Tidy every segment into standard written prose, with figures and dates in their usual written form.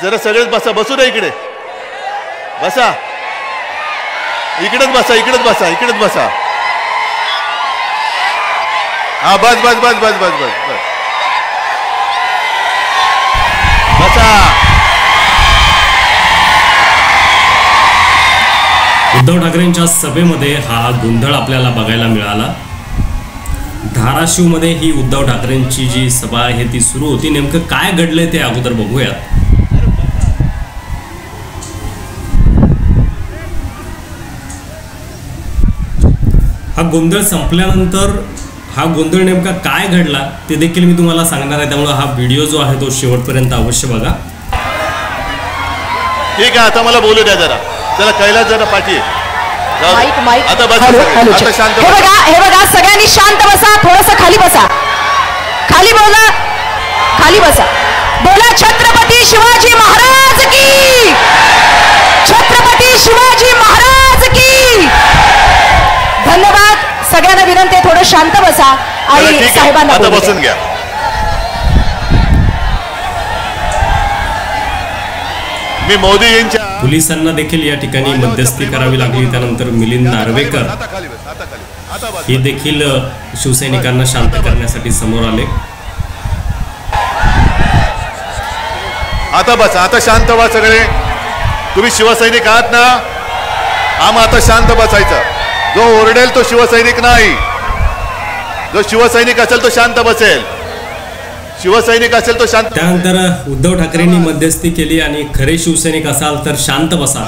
जरा सगळेच बसा, बसू द्या इकडे, बसा इकडेच बसा, इकडेच बसा, इकडेच बसा. हा बस बस बस बस बस बस बस बसा. उद्धव ठाकरेंच्या सभेमध्ये हा गोंधळ आपल्याला बघायला मिळाला. धाराशिवमध्ये ही उद्धव ठाकरेंची जी सभा आहे ती सुरू होती. नेमकं काय घडलंय ते अगोदर बघूयात. हा गोंधळ संपल्यानंतर हा गोंधळ नेमका काय घडला ते देखील मी तुम्हाला सांगणार आहे, त्यामुळे हा व्हिडिओ जो आहे तो शेवटपर्यंत अवश्य बघा. ठीक आहे, आता मला बोलू द्या जरा. चला कैलास जरा पाठी. आता बस, आता शांत. हे बघा सगळ्यांनी शांत बसा, थोडंसं खाली बसा, खाली बोला, खाली बसा. बोला छत्रपती शिवाजी महाराज की, छत्रपती शिवाजी महाराज की. धन्यवाद. सगळ्यांना विनंती आहे थोडं शांत बसा आणि साहेबांना आता बसून घ्या. मी मोदी यांच्या पोलिसांना देखील या ठिकाणी मध्यस्थी करावी लागली. त्यानंतर मिलिंद नार्वेकर हे देखील शिवसैनिकांना शांत करण्यासाठी समोर आले. आता बस, आता शांत व्हा सगळे. तुम्ही शिवसैनिक आहात ना, आम आता शांत बसायचं. जो ओरडेल तो शिवसैनिक नाही, जो शिवसैनिक असेल तो शांत बसेल, शिवसैनिक असेल तो शांत. त्यानंतर उद्धव ठाकरेंनी मध्यस्थी केली आणि खरे शिवसैनिक असाल तर शांत बसा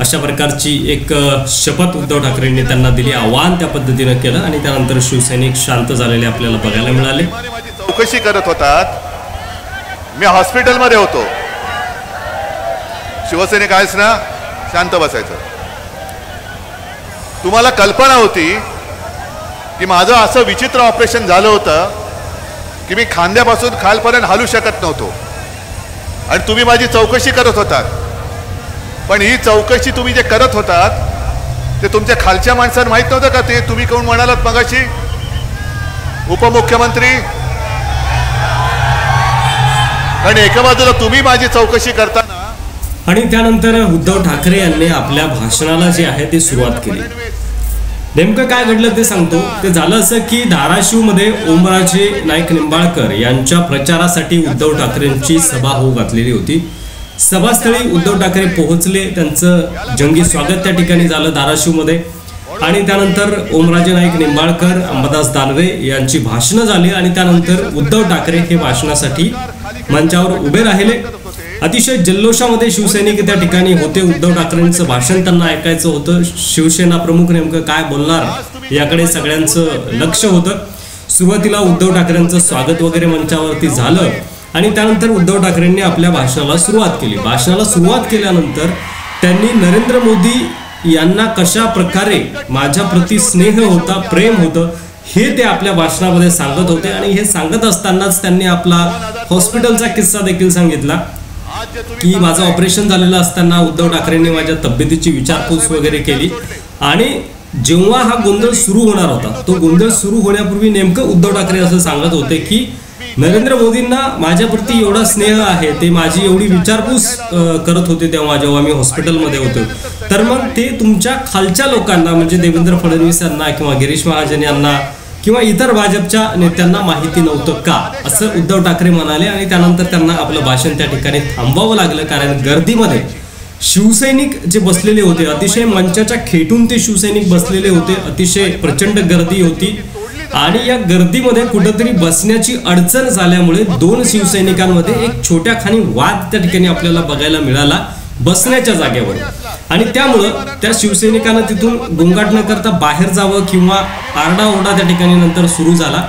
अशा प्रकारची एक शपथ उद्धव ठाकरेंनी त्यांना दिली. आव्हान त्या पद्धतीनं केलं आणि त्यानंतर शिवसैनिक शांत झालेले आपल्याला बघायला मिळाले. चौकशी करत होतात. मी हॉस्पिटलमध्ये होतो. शिवसैनिक आहेस ना, शांत बसायचं. तुम्हाला कल्पना होती की माझं असं विचित्र ऑपरेशन झालं होतं की मी खांद्यापासून खालपर्यंत हलू शकत नव्हतो आणि तुम्ही माझी चौकशी करत होतात. पण ही चौकशी तुम्ही जे करत होतात ते तुमच्या खालच्या माणसांना माहित नव्हतं का? ते तुम्ही कोण म्हणालात मगाशी, उपमुख्यमंत्री. कारण एका बाजूला तुम्ही माझी चौकशी करताना आणि त्यानंतर उद्धव ठाकरे यांनी आपल्या भाषणाला जे आहे ते सुरुवात केली. नेमकं काय घडलं ते सांगतो. ते झालं असं की धाराशिवमध्ये ओमराजे नाईक निंबाळकर यांच्या प्रचारासाठी उद्धव ठाकरेंची सभा होऊ घातलेली होती. सभास्थळी उद्धव ठाकरे पोहोचले. त्यांचं जंगी स्वागत त्या ठिकाणी झालं धाराशिवमध्ये. आणि त्यानंतर ओमराजे नाईक निंबाळकर, अंबादास दानवे यांची भाषणं झाली आणि त्यानंतर उद्धव ठाकरे हे भाषणासाठी मंचावर उभे राहिले. अतिशय जल्लोषामध्ये शिवसैनिक त्या ठिकाणी होते. उद्धव ठाकरेंचं भाषण त्यांना ऐकायचं होतं. शिवसेना प्रमुख नेमकं काय बोलणार याकडे सगळ्यांचं लक्ष होतं. सुरुवातीला उद्धव ठाकरेंचं स्वागत वगैरे मंचावरती झालं आणि त्यानंतर उद्धव ठाकरेंनी आपल्या भाषणाला सुरुवात केली. भाषणाला सुरुवात केल्यानंतर त्यांनी नरेंद्र मोदी यांना कशा प्रकारे माझ्या प्रति स्नेह होता, प्रेम होतं हे ते आपल्या भाषणामध्ये सांगत होते. आणि हे सांगत असतानाच त्यांनी आपला हॉस्पिटलचा किस्सा देखील सांगितला की माझं ऑपरेशन झालेलं असताना उद्धव ठाकरेंनी माझ्या तब्येतीची विचारपूस वगैरे केली. आणि जेव्हा हा गोंधळ सुरू होणार होता, तो गोंधळ सुरू होण्यापूर्वी नेमकं उद्धव ठाकरे असं सांगत होते की नरेंद्र मोदींना माझ्याप्रती एवढा स्नेह आहे, ते माझी एवढी विचारपूस करत होते जेव्हा मी हॉस्पिटलमध्ये होतो. तर मग ते तुमच्या खालच्या लोकांना म्हणजे देवेंद्र फडणवीस यांना किंवा गिरीश महाजन यांना किंवा इतर भाजपच्या नेत्यांना माहिती नव्हतं का, असं उद्धव ठाकरे म्हणाले. आणि त्यानंतर त्यांना आपलं भाषण त्या ठिकाणी थांबवावं लागलं. कारण गर्दीमध्ये शिवसैनिक जे बसलेले होते, अतिशय मंचाच्या खेटून ते शिवसैनिक बसलेले होते. अतिशय प्रचंड गर्दी होती आणि या गर्दीमध्ये कुठंतरी बसण्याची अडचण झाल्यामुळे दोन शिवसैनिकांमध्ये एक छोट्या खानी वाद त्या ठिकाणी आपल्याला बघायला मिळाला बसण्याच्या जागेवर. आणि त्यामुळं त्या शिवसैनिकांना तिथून गोंगाट न करता बाहेर जावं किंवा आरडाओरडा त्या ठिकाणी नंतर सुरू झाला.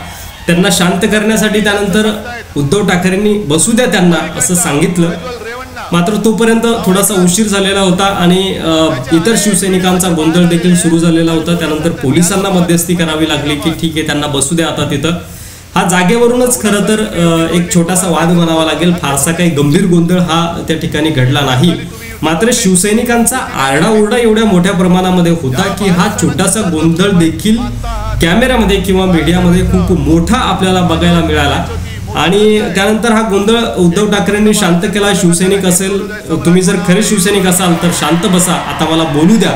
त्यांना शांत करण्यासाठी त्यानंतर उद्धव ठाकरेंनी बसू द्या त्यांना असं सांगितलं. मात्र तोपर्यंत थोडासा उशीर झालेला होता आणि इतर शिवसैनिकांचा गोंधळ देखील सुरू झालेला होता. त्यानंतर पोलिसांना मध्यस्थी करावी लागली की ठीक आहे त्यांना बसू द्या आता तिथं. हा जागेवरूनच खरं तर एक छोटासा वाद म्हणावा लागेल. फारसा काही गंभीर गोंधळ हा त्या ठिकाणी घडला नाही. मात्र शिवसैनिकांचा आरडाओरडा एवढ्या मोठ्या प्रमाणामध्ये होता की हा छोटासा गोंधळ देखील कॅमेऱ्यामध्ये किंवा मीडियामध्ये खूप मोठा आपल्याला बघायला मिळाला. आणि त्यानंतर हा गोंधळ उद्धव ठाकरेंनी शांत केला. शिवसैनिक असेल, तुम्ही जर खरे शिवसैनिक असाल तर शांत बसा, आता मला बोलू द्या,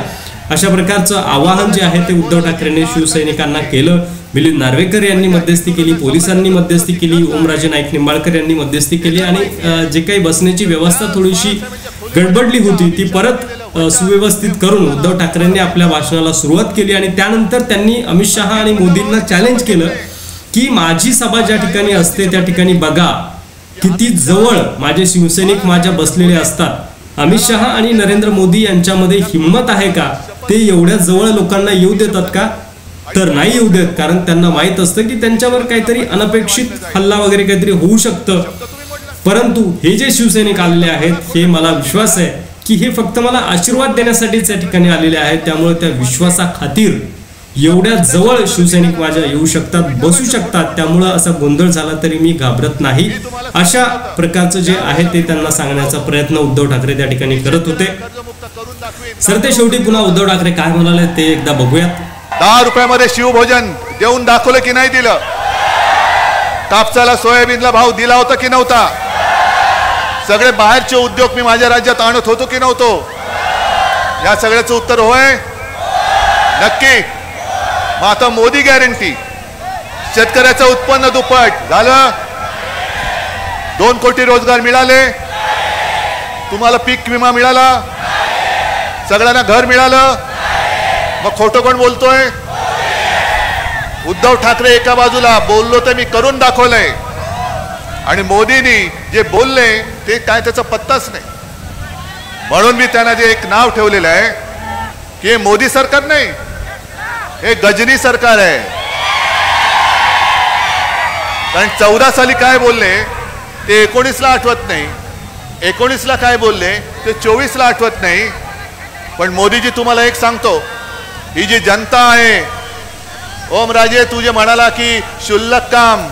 अशा प्रकारचं आवाहन जे आहे ते उद्धव ठाकरेंनी शिवसैनिकांना केलं. मिलिंद नार्वेकर यांनी मध्यस्थी केली, पोलिसांनी मध्यस्थी केली, ओमराजे नाईक निंबाळकर यांनी मध्यस्थी केली आणि जे काही बसण्याची व्यवस्था थोडीशी गडबडली होती ती परत सुव्यवस्थित करून उद्धव ठाकरेंनी आपल्या भाषणाला सुरुवात केली. आणि त्यानंतर त्यांनी अमित शहा आणि मोदींना चॅलेंज केलं की माझी सभा ज्या ठिकाणी असते त्या ठिकाणी बघा किती जवळ माझे शिवसैनिक माझ्या बसलेले असतात. अमित शहा आणि नरेंद्र मोदी यांच्यामध्ये हिंमत आहे का? ते एवढ्या जवळ लोकांना येऊ देतात का? तर नाही येऊ देत, कारण त्यांना माहित असतं की त्यांच्यावर काहीतरी अनपेक्षित हल्ला वगैरे काहीतरी होऊ शकतं. परंतु हे जे शिवसैनिक आलेले आहेत हे मला विश्वास आहे की हे फक्त मला आशीर्वाद देण्यासाठीच या ठिकाणी आलेले आहेत. त्यामुळे त्या विश्वासाखातीर एवढ्या जवळ शिवसैनिक माझ्या येऊ शकतात, बसू शकतात. त्यामुळं असा गोंधळ झाला तरी मी घाबरत नाही, अशा प्रकारचं जे आहे ते त्यांना सांगण्याचा प्रयत्न उद्धव ठाकरे त्या ठिकाणी करत होते. सरते शेवटी पुन्हा उद्धव ठाकरे काय म्हणाले ते एकदा बघूयात. 10 रुपयामध्ये शिवभोजन देऊन दाखवलं की नाही दिलं? कापसाला सोयाबीनला भाव दिला होता की नव्हता? सगळे बाहेरचे उद्योग मी माझ्या राज्यात आणत होतो की नव्हतो? या सगळ्याचं उत्तर होय, नक्की. मग आता मोदी गॅरंटी, शेतकऱ्याचं उत्पन्न दुप्पट झालं, 2 कोटी रोजगार मिळाले, तुम्हाला पीक विमा मिळाला, सगळ्यांना घर मिळालं. मग खोटं कोण बोलतोय? उद्धव ठाकरे एका बाजूला बोललो तर मी करून दाखवलंय, आणि मोदींनी जे बोलले ते काय त्याचा पत्ताच नाही. म्हणून मी त्यांना जे एक नाव ठेवलेलं आहे की हे मोदी सरकार नाही, हे गजनी सरकार आहे. कारण 14 साली काय बोलले ते 19ला आठवत नाही, 19ला काय बोलले ते 24ला आठवत नाही. पण मोदीजी तुम्हाला एक सांगतो, ही जी जनता आहे, ओमराजे तू जे म्हणाला की क्षुल्लक काम,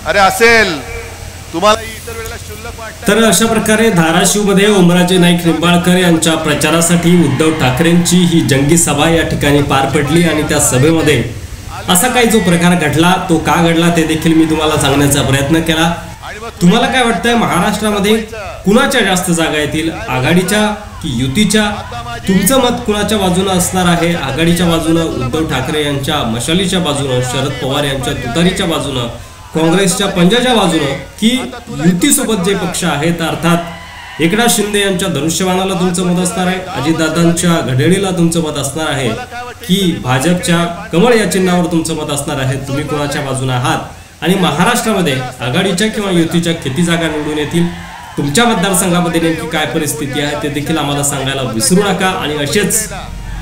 अरे असेल तुम्हाला इतर वेळेला क्षुल्लक वाटतं. तर अशा प्रकारे धाराशिवमध्ये ओमराजे नाईक निंबाळकर यांच्या प्रचारासाठी उद्धव ठाकरेंची ही जंगी सभा या ठिकाणी पार पडली. आणि त्या सभेमध्ये असा काही जो प्रकार घडला तो का घडला ते देखील मी तुम्हाला सांगण्याचा प्रयत्न केला. तुम्हाला काय वाटतंय, महाराष्ट्रामध्ये कुणाच्या जास्त जागा येतील, आघाडीच्या की युतीच्या? तुमचं मत कुणाच्या बाजूने असणार आहे? आघाडीच्या बाजूने उद्धव ठाकरे यांच्या मशालीच्या बाजूने, शरद पवार यांच्या तुतारीच्या बाजूने, काँग्रेसच्या पंजाच्या बाजूने, की युतीसोबत जे पक्ष आहेत अर्थात एकनाथ शिंदे यांच्या धनुष्यबाणाला तुमचं मत असणार आहे, अजितदादांच्या घड्याळीला तुमचं मत असणार आहे, की भाजपच्या कमळ या चिन्हावर तुमचं मत असणार आहे? तुम्ही कुणाच्या बाजूने आहात? आणि महाराष्ट्रामध्ये आघाडीच्या किंवा युतीच्या किती जागा निवडून येतील? तुमच्या मतदारसंघामध्ये नेमकी काय परिस्थिती आहे ते देखील आम्हाला सांगायला विसरू नका. आणि असेच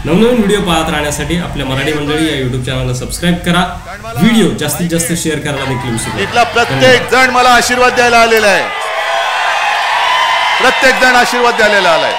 नवनवीन व्हिडिओ पाहत राहण्यासाठी आपल्या मराठी मंडळी या युट्यूब चॅनलला सबस्क्राईब करा. व्हिडिओ जास्तीत जास्त शेअर करायला देखील विसरू नका. प्रत्येक जण मला आशीर्वाद द्यायला आलेला आहे, प्रत्येक जण आशीर्वाद द्यायला आलाय.